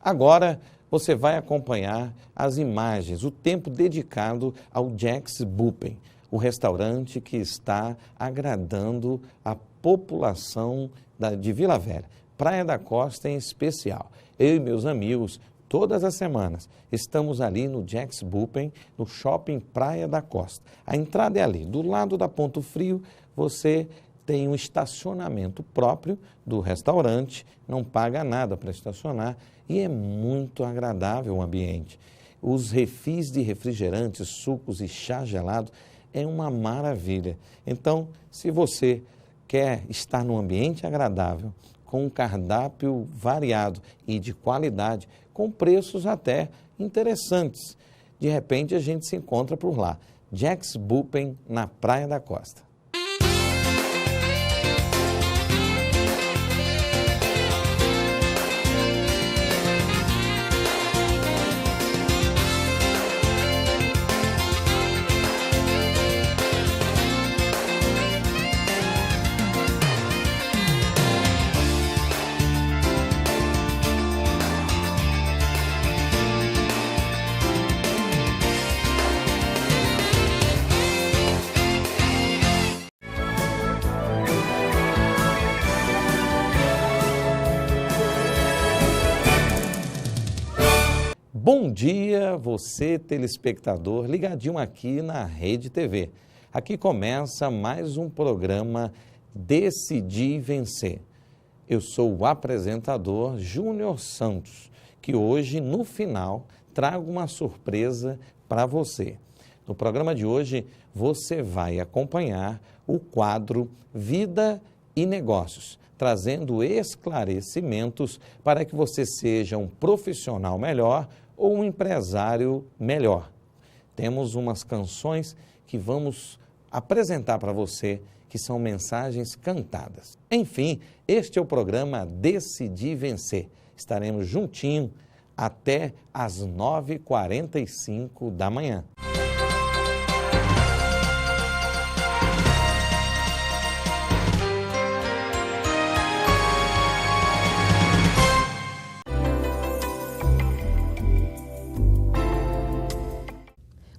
Agora você vai acompanhar as imagens, o tempo dedicado ao Jack's Bupen, o restaurante que está agradando a população de Vila Velha, Praia da Costa em especial. Eu e meus amigos, todas as semanas, estamos ali no Jack's Bupen, no Shopping Praia da Costa. A entrada é ali, do lado da Ponto Frio, você tem um estacionamento próprio do restaurante, não paga nada para estacionar e é muito agradável o ambiente. Os refis de refrigerantes, sucos e chá gelado é uma maravilha. Então, se você quer estar num ambiente agradável, com um cardápio variado e de qualidade, com preços até interessantes, de repente a gente se encontra por lá. Jack's Bupen, na Praia da Costa. Bom dia, você telespectador ligadinho aqui na Rede TV. Aqui começa mais um programa Decidir Vencer. Eu sou o apresentador Júnior Santos, que hoje, no final, trago uma surpresa para você. No programa de hoje, você vai acompanhar o quadro Vida e Negócios, trazendo esclarecimentos para que você seja um profissional melhor ou um empresário melhor. Temos umas canções que vamos apresentar para você, que são mensagens cantadas. Enfim, este é o programa Decidir Vencer. Estaremos juntinho até às 9h45 da manhã.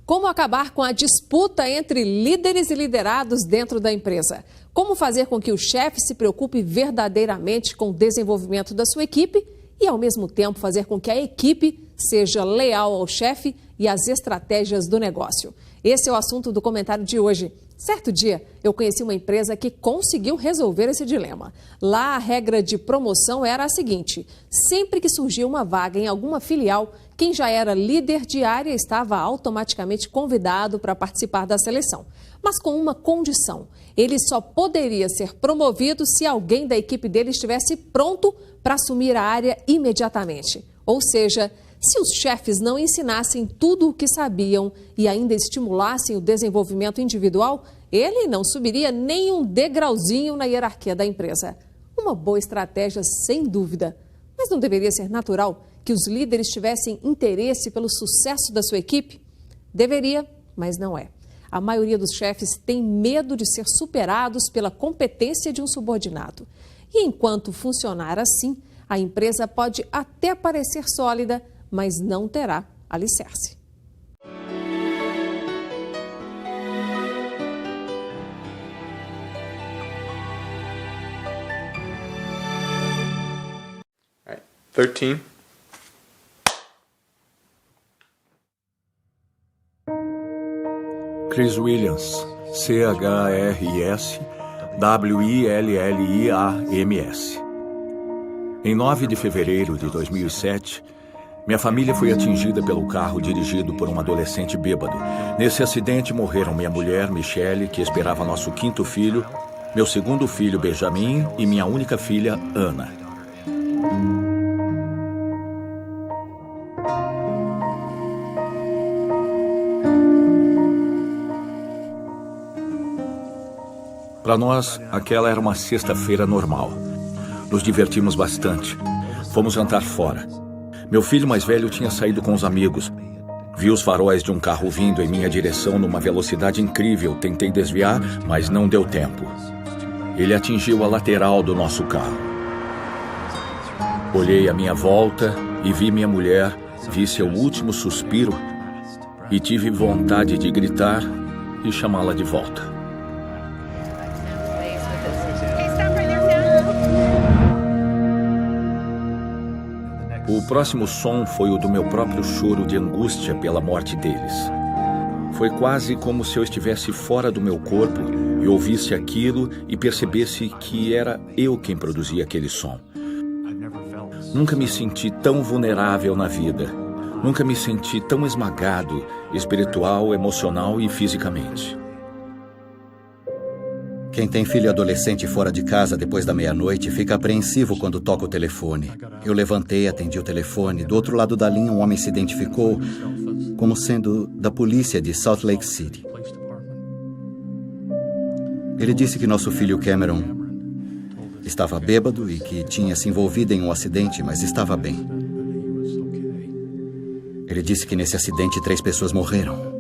Como acabar com a disputa entre líderes e liderados dentro da empresa? Como fazer com que o chefe se preocupe verdadeiramente com o desenvolvimento da sua equipe e, ao mesmo tempo, fazer com que a equipe seja leal ao chefe e às estratégias do negócio? Esse é o assunto do comentário de hoje. Certo dia, eu conheci uma empresa que conseguiu resolver esse dilema. Lá, a regra de promoção era a seguinte: sempre que surgia uma vaga em alguma filial, quem já era líder de área estava automaticamente convidado para participar da seleção. Mas com uma condição: ele só poderia ser promovido se alguém da equipe dele estivesse pronto para assumir a área imediatamente. Ou seja, se os chefes não ensinassem tudo o que sabiam e ainda estimulassem o desenvolvimento individual, ele não subiria nem um degrauzinho na hierarquia da empresa. Uma boa estratégia, sem dúvida. Mas não deveria ser natural que os líderes tivessem interesse pelo sucesso da sua equipe? Deveria, mas não é. A maioria dos chefes tem medo de ser superados pela competência de um subordinado. E enquanto funcionar assim, a empresa pode até parecer sólida, mas não terá alicerce. All right, 13. Chris Williams, CHRIS-WILLIAMS. Em 9 de fevereiro de 2007, minha família foi atingida pelo carro dirigido por um adolescente bêbado. Nesse acidente morreram minha mulher, Michele, que esperava nosso 5º filho, meu 2º filho, Benjamin, e minha única filha, Ana. Para nós, aquela era uma sexta-feira normal. Nos divertimos bastante. Fomos jantar fora. Meu filho mais velho tinha saído com os amigos. Vi os faróis de um carro vindo em minha direção numa velocidade incrível. Tentei desviar, mas não deu tempo. Ele atingiu a lateral do nosso carro. Olhei à minha volta e vi minha mulher, vi seu último suspiro e tive vontade de gritar e chamá-la de volta. O próximo som foi o do meu próprio choro de angústia pela morte deles. Foi quase como se eu estivesse fora do meu corpo e ouvisse aquilo e percebesse que era eu quem produzia aquele som. Nunca me senti tão vulnerável na vida. Nunca me senti tão esmagado, espiritual, emocional e fisicamente. Quem tem filho adolescente fora de casa depois da meia-noite fica apreensivo quando toca o telefone. Eu levantei, atendi o telefone. Do outro lado da linha, um homem se identificou como sendo da polícia de Salt Lake City. Ele disse que nosso filho Cameron estava bêbado e que tinha se envolvido em um acidente, mas estava bem. Ele disse que nesse acidente 3 pessoas morreram.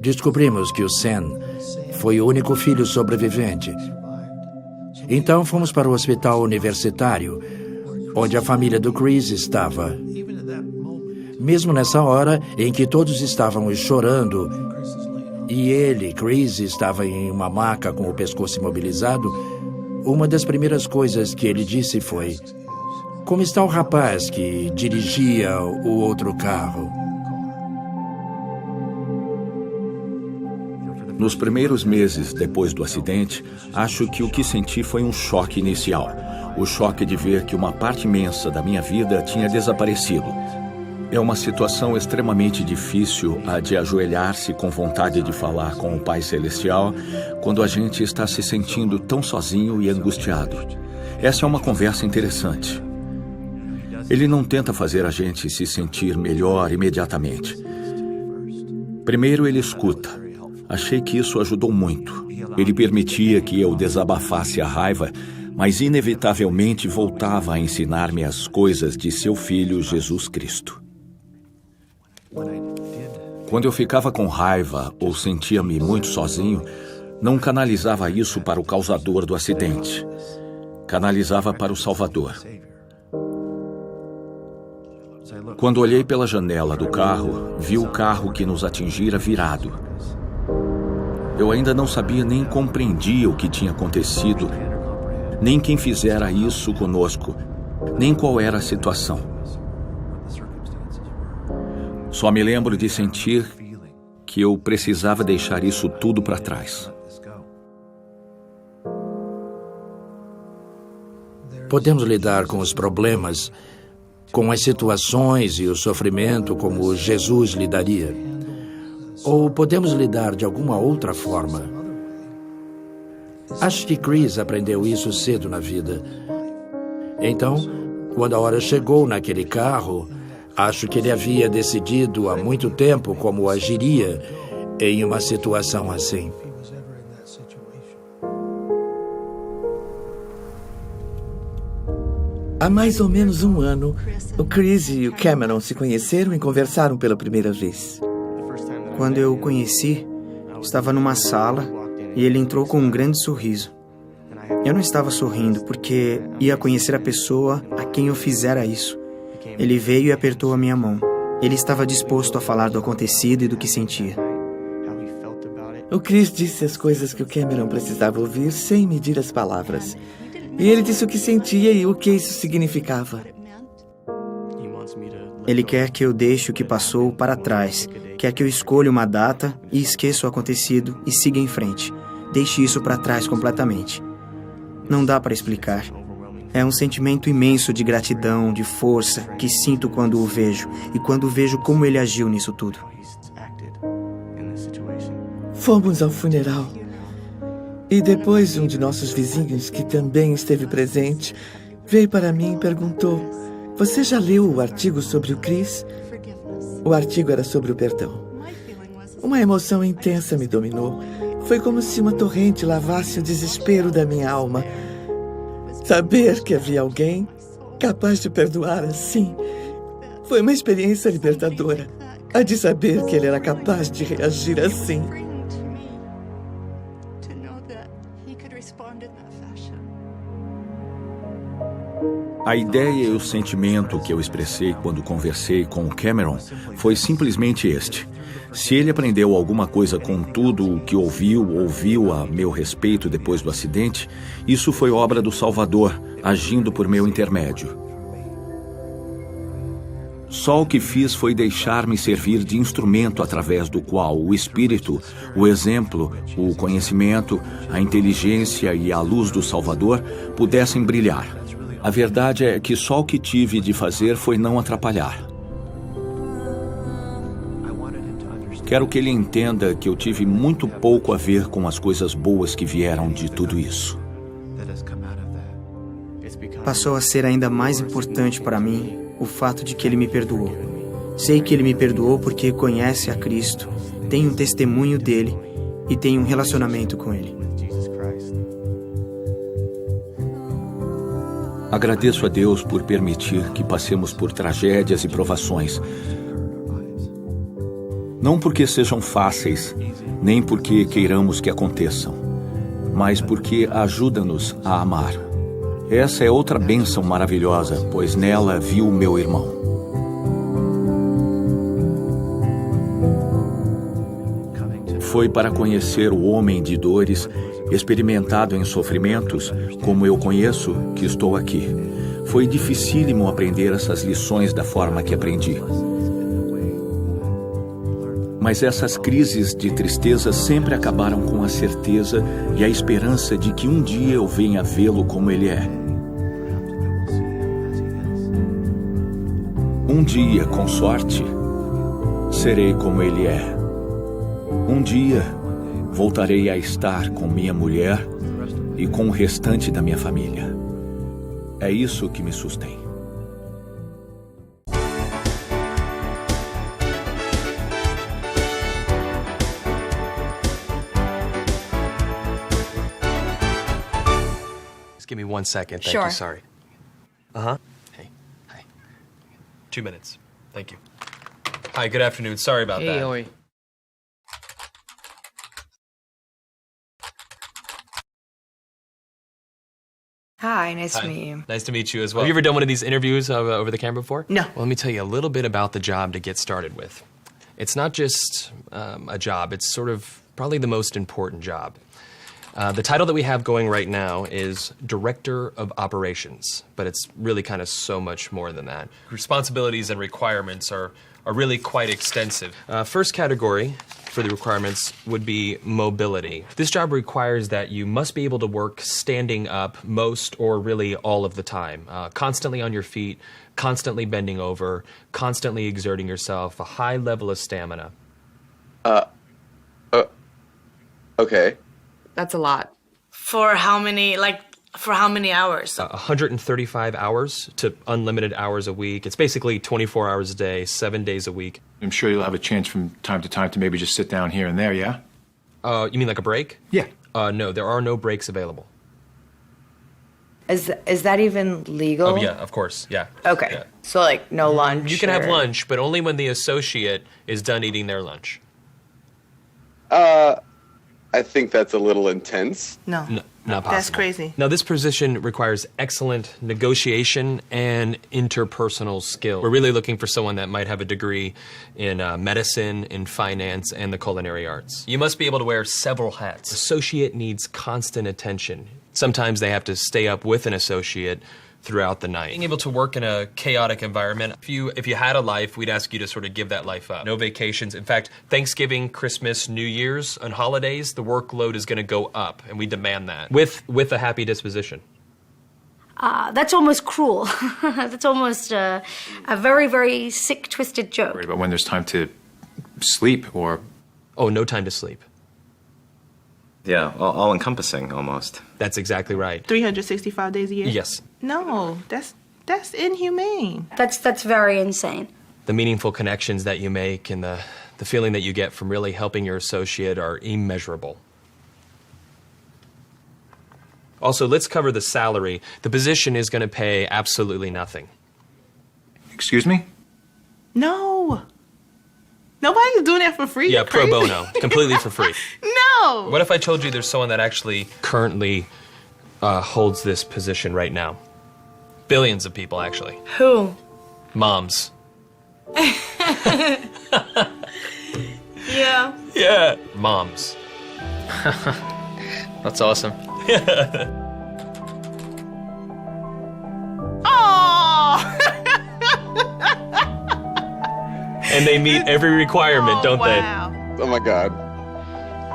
Descobrimos que o Sam foi o único filho sobrevivente. Então fomos para o hospital universitário, onde a família do Chris estava. Mesmo nessa hora em que todos estavam chorando, e ele, Chris, estava em uma maca com o pescoço imobilizado, uma das primeiras coisas que ele disse foi: "Como está o rapaz que dirigia o outro carro?" Nos primeiros meses depois do acidente, acho que o que senti foi um choque inicial. O choque de ver que uma parte imensa da minha vida tinha desaparecido. É uma situação extremamente difícil a de ajoelhar-se com vontade de falar com o Pai Celestial quando a gente está se sentindo tão sozinho e angustiado. Essa é uma conversa interessante. Ele não tenta fazer a gente se sentir melhor imediatamente. Primeiro ele escuta. Achei que isso ajudou muito. Ele permitia que eu desabafasse a raiva, mas inevitavelmente voltava a ensinar-me as coisas de seu Filho Jesus Cristo. Quando eu ficava com raiva ou sentia-me muito sozinho, não canalizava isso para o causador do acidente. Canalizava para o Salvador. Quando olhei pela janela do carro, vi o carro que nos atingira virado. Eu ainda não sabia nem compreendia o que tinha acontecido, nem quem fizera isso conosco, nem qual era a situação. Só me lembro de sentir que eu precisava deixar isso tudo para trás. Podemos lidar com os problemas, com as situações e o sofrimento como Jesus lidaria. Ou podemos lidar de alguma outra forma. Acho que Chris aprendeu isso cedo na vida. Então, quando a hora chegou naquele carro, acho que ele havia decidido há muito tempo como agiria em uma situação assim. Há mais ou menos um ano, o Chris e o Cameron se conheceram e conversaram pela primeira vez. Quando eu o conheci, estava numa sala e ele entrou com um grande sorriso. Eu não estava sorrindo porque ia conhecer a pessoa a quem eu fizera isso. Ele veio e apertou a minha mão. Ele estava disposto a falar do acontecido e do que sentia. O Chris disse as coisas que o Cameron precisava ouvir sem medir as palavras. E ele disse o que sentia e o que isso significava. Ele quer que eu deixe o que passou para trás. Quer que eu escolha uma data e esqueça o acontecido e siga em frente. Deixe isso para trás completamente. Não dá para explicar. É um sentimento imenso de gratidão, de força, que sinto quando o vejo e quando vejo como ele agiu nisso tudo. Fomos ao funeral. E depois um de nossos vizinhos, que também esteve presente, veio para mim e perguntou: "Você já leu o artigo sobre o Chris?" O artigo era sobre o perdão. Uma emoção intensa me dominou. Foi como se uma torrente lavasse o desespero da minha alma. Saber que havia alguém capaz de perdoar assim foi uma experiência libertadora. A de saber que ele era capaz de reagir assim. A ideia e o sentimento que eu expressei quando conversei com o Cameron foi simplesmente este. Se ele aprendeu alguma coisa com tudo o que ouviu a meu respeito depois do acidente, isso foi obra do Salvador, agindo por meu intermédio. Só o que fiz foi deixar-me servir de instrumento através do qual o Espírito, o exemplo, o conhecimento, a inteligência e a luz do Salvador pudessem brilhar. A verdade é que só o que tive de fazer foi não atrapalhar. Quero que ele entenda que eu tive muito pouco a ver com as coisas boas que vieram de tudo isso. Passou a ser ainda mais importante para mim o fato de que ele me perdoou. Sei que ele me perdoou porque conhece a Cristo, tem um testemunho dele e tem um relacionamento com ele. Agradeço a Deus por permitir que passemos por tragédias e provações. Não porque sejam fáceis, nem porque queiramos que aconteçam, mas porque ajuda-nos a amar. Essa é outra bênção maravilhosa, pois nela vi o meu irmão. Foi para conhecer o homem de dores, experimentado em sofrimentos, como eu conheço, que estou aqui. Foi dificílimo aprender essas lições da forma que aprendi. Mas essas crises de tristeza sempre acabaram com a certeza e a esperança de que um dia eu venha vê-lo como ele é. Um dia, com sorte, serei como ele é. Um dia, voltarei a estar com minha mulher e com o restante da minha família. É isso que me sustém. Just give me 1 second. Thank Sure. you. Sorry. Uh-huh. Hey. Hi. 2 minutes. Thank you. Hi, good afternoon. Sorry about that. Oi. Hi, nice to Hi. meet you. Nice to meet you as well. Have you ever done one of these interviews over the camera before? No. Well, let me tell you a little bit about the job to get started with. It's not just a job, it's sort of probably the most important job. The title that we have going right now is Director of Operations, but it's really kind of so much more than that. Responsibilities and requirements are really quite extensive. First category for the requirements would be mobility. This job requires that you must be able to work standing up most or really all of the time, constantly on your feet, constantly bending over, constantly exerting yourself, a high level of stamina. Okay. That's a lot. For how many hours? 135 hours to unlimited hours a week. It's basically 24 hours a day, 7 days a week. I'm sure you'll have a chance from time to time to maybe just sit down here and there, yeah? You mean like a break? Yeah. No, there are no breaks available. Is that even legal? Oh, yeah, of course, yeah. Okay. Yeah. So, like, no lunch? You can have or- lunch, but only when the associate is done eating their lunch. I think that's a little intense. No. No, not possible. That's crazy. Now, this position requires excellent negotiation and interpersonal skill. We're really looking for someone that might have a degree in medicine, in finance, and the culinary arts. You must be able to wear several hats. Associate needs constant attention. Sometimes they have to stay up with an associate throughout the night. Being able to work in a chaotic environment, if you had a life, we'd ask you to sort of give that life up. No vacations. In fact, Thanksgiving, Christmas, New Year's, and holidays, the workload is going to go up, and we demand that with a happy disposition. That's almost cruel. That's almost a very, very sick, twisted joke. Worried about when there's time to sleep or... Oh, no time to sleep. Yeah, all-encompassing almost. That's exactly right. 365 days a year? Yes. No, that's inhumane. That's very insane. The meaningful connections that you make and the feeling that you get from really helping your associate are immeasurable. Also, let's cover the salary. The position is going to pay absolutely nothing. Excuse me? No. Nobody's doing that for free. Yeah, pro bono, completely for free. No. What if I told you there's someone that actually currently holds this position right now? Billions of people, actually. Who? Moms. Yeah. Yeah. Moms. That's awesome. Oh. And they meet every requirement, don't wow. Oh my God.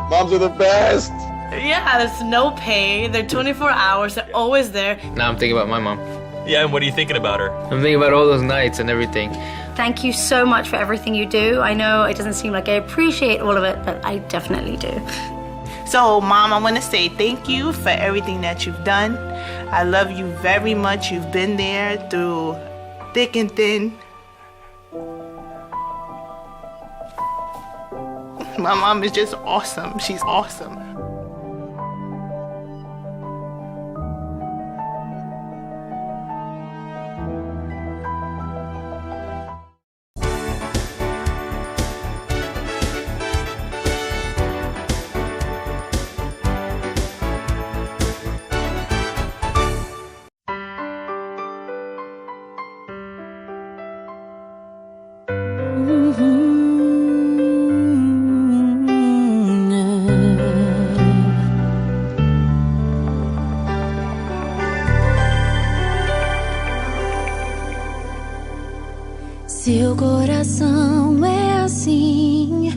Moms are the best. Yeah, there's no pay. They're 24 hours. They're always there. Now I'm thinking about my mom. they? Yeah, and what are you thinking about her? I'm thinking about all those nights and everything. Thank you so much for everything you do. I know it doesn't seem like I appreciate all of it, but I definitely do. So, Mom, I want to say thank you for everything that you've done. I love you very much. You've been there through thick and thin. My mom is just awesome. She's awesome. Seu coração é assim,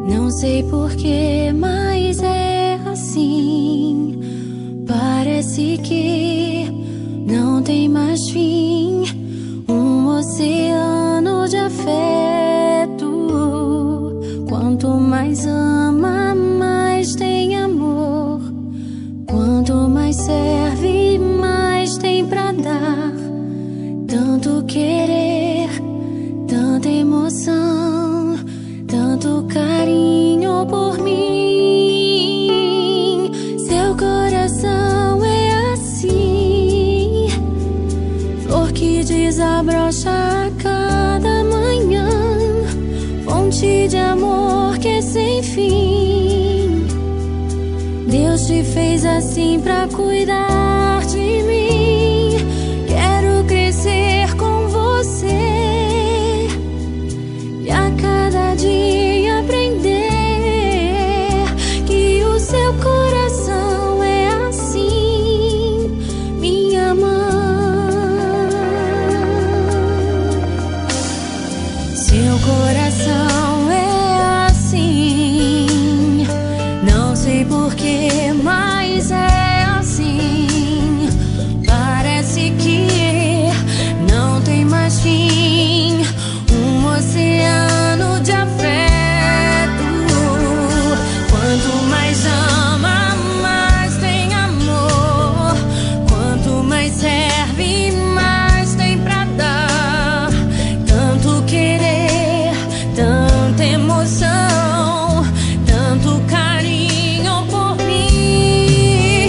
não sei porquê, mas é assim. Parece que não tem mais fim, oceano de afeto. Quanto mais ama, mais tem amor. Quanto mais serve, mais tem pra dar. Tanto querer, tanta emoção, tanto carinho por mim. Seu coração é assim, flor que desabrocha a cada manhã, fonte de amor que é sem fim. Deus te fez assim pra cuidar de mim. Quero crescer com você e a cada dia aprender que o seu coração é assim, minha mãe. Seu coração é assim, não sei porquê, mas é assim. Parece que não tem mais fim, oceano de afeto. Quanto mais ama, mais tem amor. Quanto mais serve, mais tem pra dar. Tanto querer, tanta emoção, tanto carinho por mim.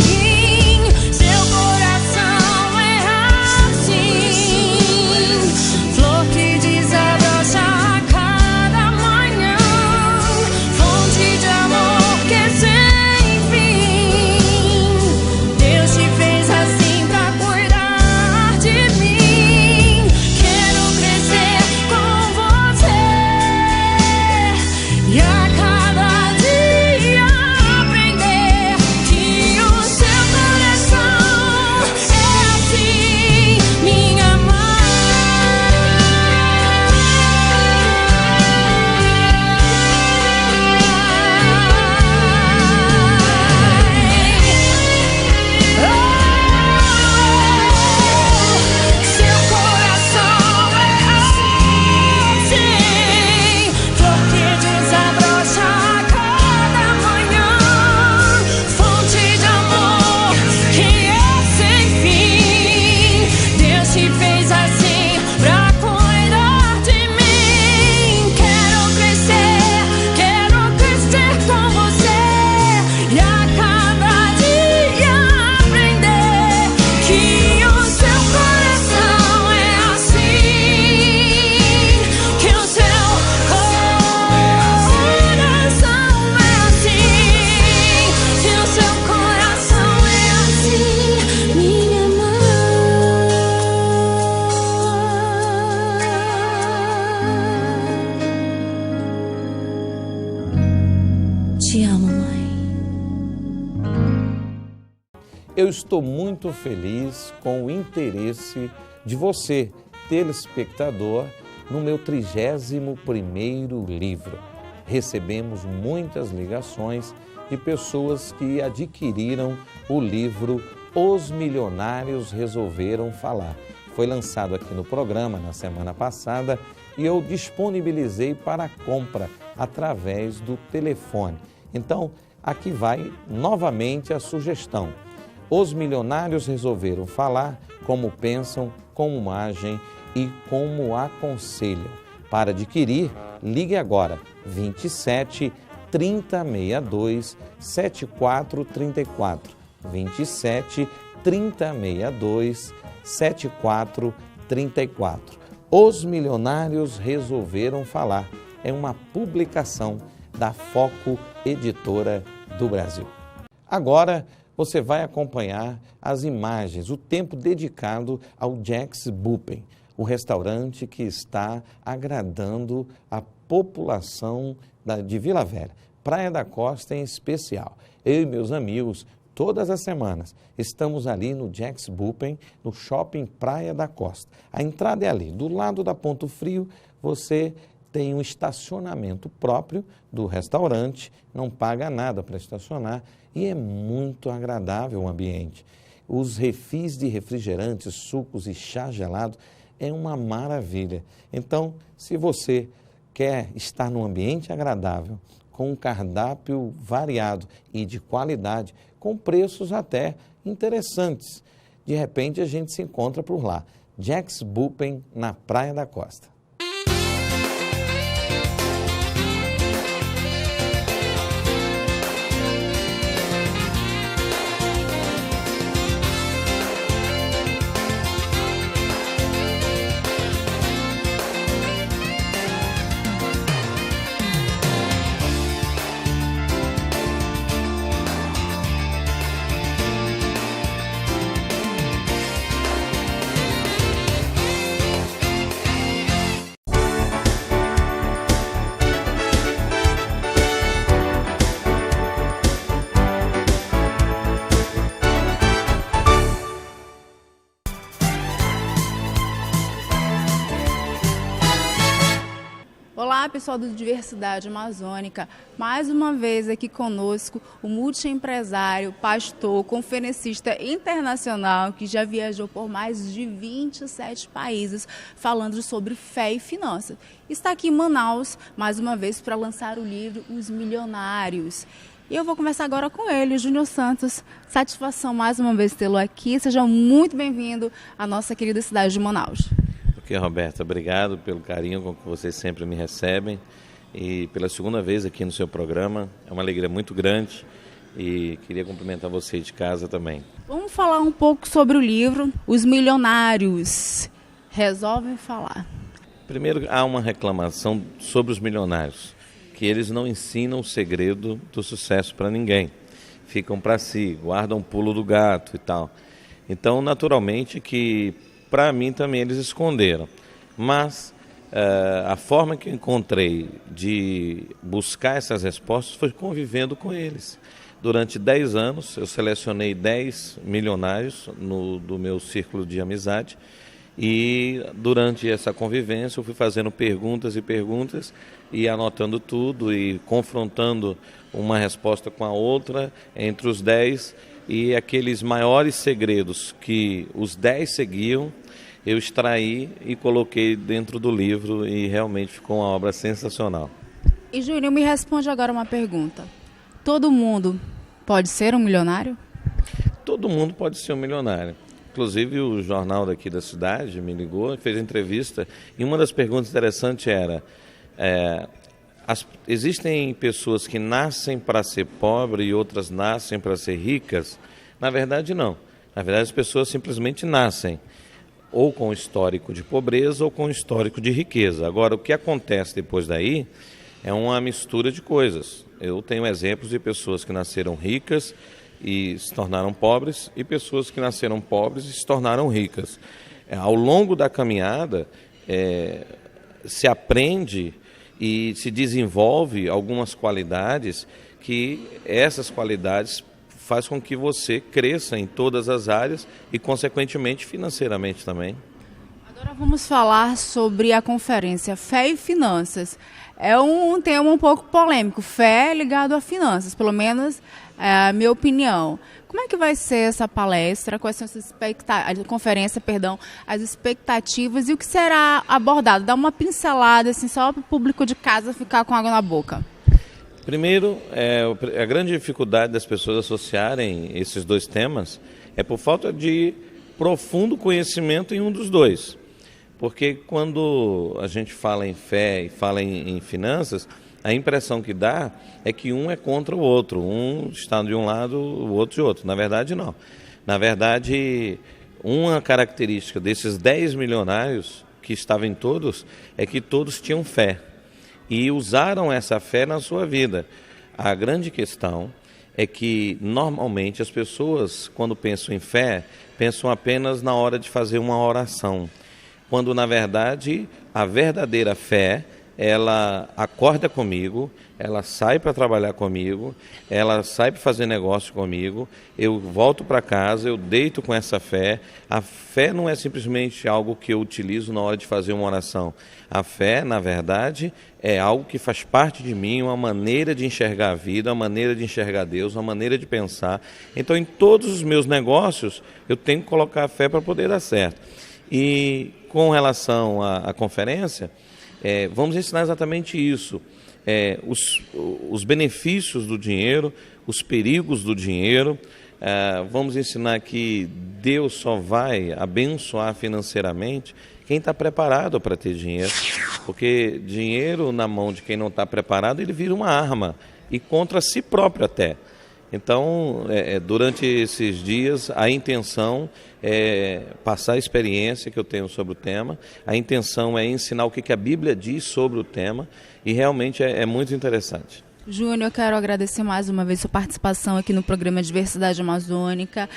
Te amo, mãe. Eu estou muito feliz com o interesse de você, telespectador, no meu 31º livro. Recebemos muitas ligações de pessoas que adquiriram o livro Os Milionários Resolveram Falar. Foi lançado aqui no programa na semana passada e eu disponibilizei para compra através do telefone. Então, aqui vai novamente a sugestão. Os milionários resolveram falar como pensam, como agem e como aconselham. Para adquirir, ligue agora 27 3062 7434. 27 3062 7434. Os milionários resolveram falar. É uma publicação da Foco Editora do Brasil. Agora você vai acompanhar as imagens, o tempo dedicado ao Jack's Bupen, o restaurante que está agradando a população de Vila Velha, Praia da Costa em especial. Eu e meus amigos, todas as semanas, estamos ali no Jack's Bupen, no Shopping Praia da Costa. A entrada é ali, do lado da Ponto Frio, você tem um estacionamento próprio do restaurante, não paga nada para estacionar e é muito agradável o ambiente. Os refis de refrigerantes, sucos e chá gelado é uma maravilha. Então, se você quer estar num ambiente agradável, com um cardápio variado e de qualidade, com preços até interessantes, de repente a gente se encontra por lá. Jack's Bupen, na Praia da Costa. Olá, pessoal do Diversidade Amazônica. Mais uma vez aqui conosco o multiempresário, pastor, conferencista internacional que já viajou por mais de 27 países falando sobre fé e finanças. Está aqui em Manaus, mais uma vez, para lançar o livro Os Milionários. E eu vou conversar agora com ele, Júnior Santos. Satisfação mais uma vez tê-lo aqui. Seja muito bem-vindo à nossa querida cidade de Manaus. Ok, Roberta, obrigado pelo carinho com que vocês sempre me recebem e pela segunda vez aqui no seu programa. É uma alegria muito grande e queria cumprimentar você de casa também. Vamos falar um pouco sobre o livro Os Milionários Resolvem Falar. Primeiro, há uma reclamação sobre os milionários, que eles não ensinam o segredo do sucesso para ninguém. Ficam para si, guardam o pulo do gato e tal. Então, naturalmente que para mim também eles esconderam, mas a forma que eu encontrei de buscar essas respostas foi convivendo com eles. Durante 10 anos eu selecionei 10 milionários do meu círculo de amizade e durante essa convivência eu fui fazendo perguntas e anotando tudo e confrontando uma resposta com a outra entre os 10. E aqueles maiores segredos que os 10 seguiam, eu extraí e coloquei dentro do livro e realmente ficou uma obra sensacional. E Júnior, me responde agora uma pergunta. Todo mundo pode ser um milionário? Todo mundo pode ser um milionário. Inclusive o jornal daqui da cidade me ligou, fez entrevista e uma das perguntas interessantes era... existem pessoas que nascem para ser pobres e outras nascem para ser ricas? Na verdade, não. Na verdade, as pessoas simplesmente nascem ou com histórico de pobreza ou com histórico de riqueza. Agora, o que acontece depois daí é uma mistura de coisas. Eu tenho exemplos de pessoas que nasceram ricas e se tornaram pobres e pessoas que nasceram pobres e se tornaram ricas. Ao longo da caminhada, se aprende e se desenvolve algumas qualidades que essas qualidades faz com que você cresça em todas as áreas e, consequentemente, financeiramente também. Agora vamos falar sobre a conferência Fé e Finanças. É um tema um pouco polêmico, fé ligado a finanças, pelo menos é a minha opinião. Como é que vai ser essa palestra? Quais são a conferência, as expectativas e o que será abordado? Dá uma pincelada, assim, só para o público de casa ficar com água na boca. Primeiro, a grande dificuldade das pessoas associarem esses dois temas é por falta de profundo conhecimento em um dos dois. Porque quando a gente fala em fé e fala em finanças, a impressão que dá é que um é contra o outro, um está de um lado, o outro de outro. Na verdade, não. Na verdade, uma característica desses 10 milionários que estavam em todos é que todos tinham fé e usaram essa fé na sua vida. A grande questão é que, normalmente, as pessoas, quando pensam em fé, pensam apenas na hora de fazer uma oração. Quando, na verdade, a verdadeira fé, ela acorda comigo, ela sai para trabalhar comigo, ela sai para fazer negócio comigo, eu volto para casa, eu deito com essa fé. A fé não é simplesmente algo que eu utilizo na hora de fazer uma oração. A fé, na verdade, é algo que faz parte de mim, uma maneira de enxergar a vida, uma maneira de enxergar Deus, uma maneira de pensar. Então, em todos os meus negócios, eu tenho que colocar a fé para poder dar certo. E com relação à conferência, vamos ensinar exatamente isso, os benefícios do dinheiro, os perigos do dinheiro. Vamos ensinar que Deus só vai abençoar financeiramente quem está preparado para ter dinheiro, porque dinheiro na mão de quem não está preparado, ele vira uma arma, e contra si próprio até. Então, durante esses dias, a intenção é passar a experiência que eu tenho sobre o tema, a intenção é ensinar o que a Bíblia diz sobre o tema, e realmente é muito interessante. Júnior, eu quero agradecer mais uma vez sua participação aqui no programa Diversidade Amazônica,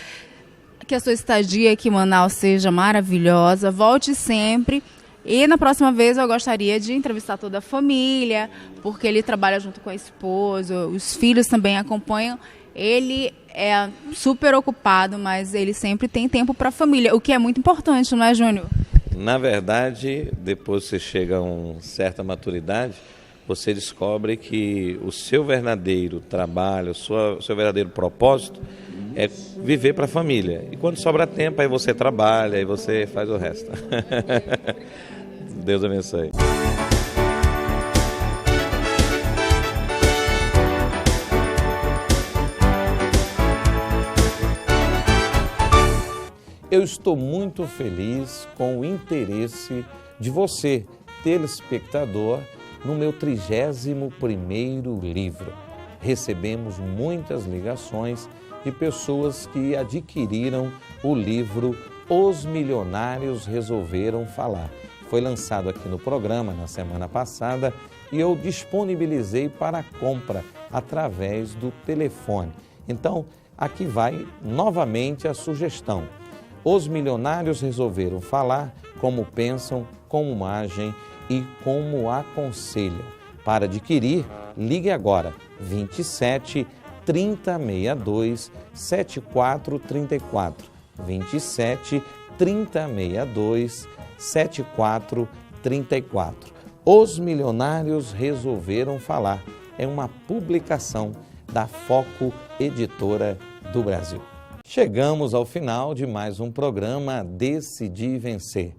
que a sua estadia aqui em Manaus seja maravilhosa, volte sempre. E na próxima vez eu gostaria de entrevistar toda a família, porque ele trabalha junto com a esposa, os filhos também acompanham. Ele é super ocupado, mas ele sempre tem tempo para a família, o que é muito importante, não é, Júnior? Na verdade, depois que você chega a uma certa maturidade, você descobre que o seu verdadeiro trabalho, o seu verdadeiro propósito é viver para a família. E quando sobra tempo, aí você trabalha, aí você faz o resto. Deus abençoe. Eu estou muito feliz com o interesse de você, telespectador, no meu 31º livro. Recebemos muitas ligações de pessoas que adquiriram o livro Os Milionários Resolveram Falar. Foi lançado aqui no programa na semana passada e eu disponibilizei para compra através do telefone. Então, aqui vai novamente a sugestão. Os milionários resolveram falar como pensam, como agem e como aconselham. Para adquirir, ligue agora 27 3062 7434. 27 3062 7434. Os Milionários Resolveram Falar. É uma publicação da Foco Editora do Brasil. Chegamos ao final de mais um programa Decidi Vencer.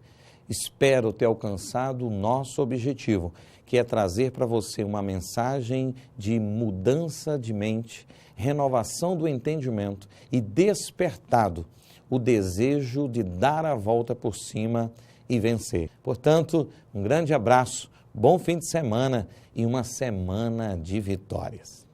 Espero ter alcançado o nosso objetivo, que é trazer para você uma mensagem de mudança de mente, renovação do entendimento e despertado o desejo de dar a volta por cima e vencer. Portanto, um grande abraço, bom fim de semana e uma semana de vitórias.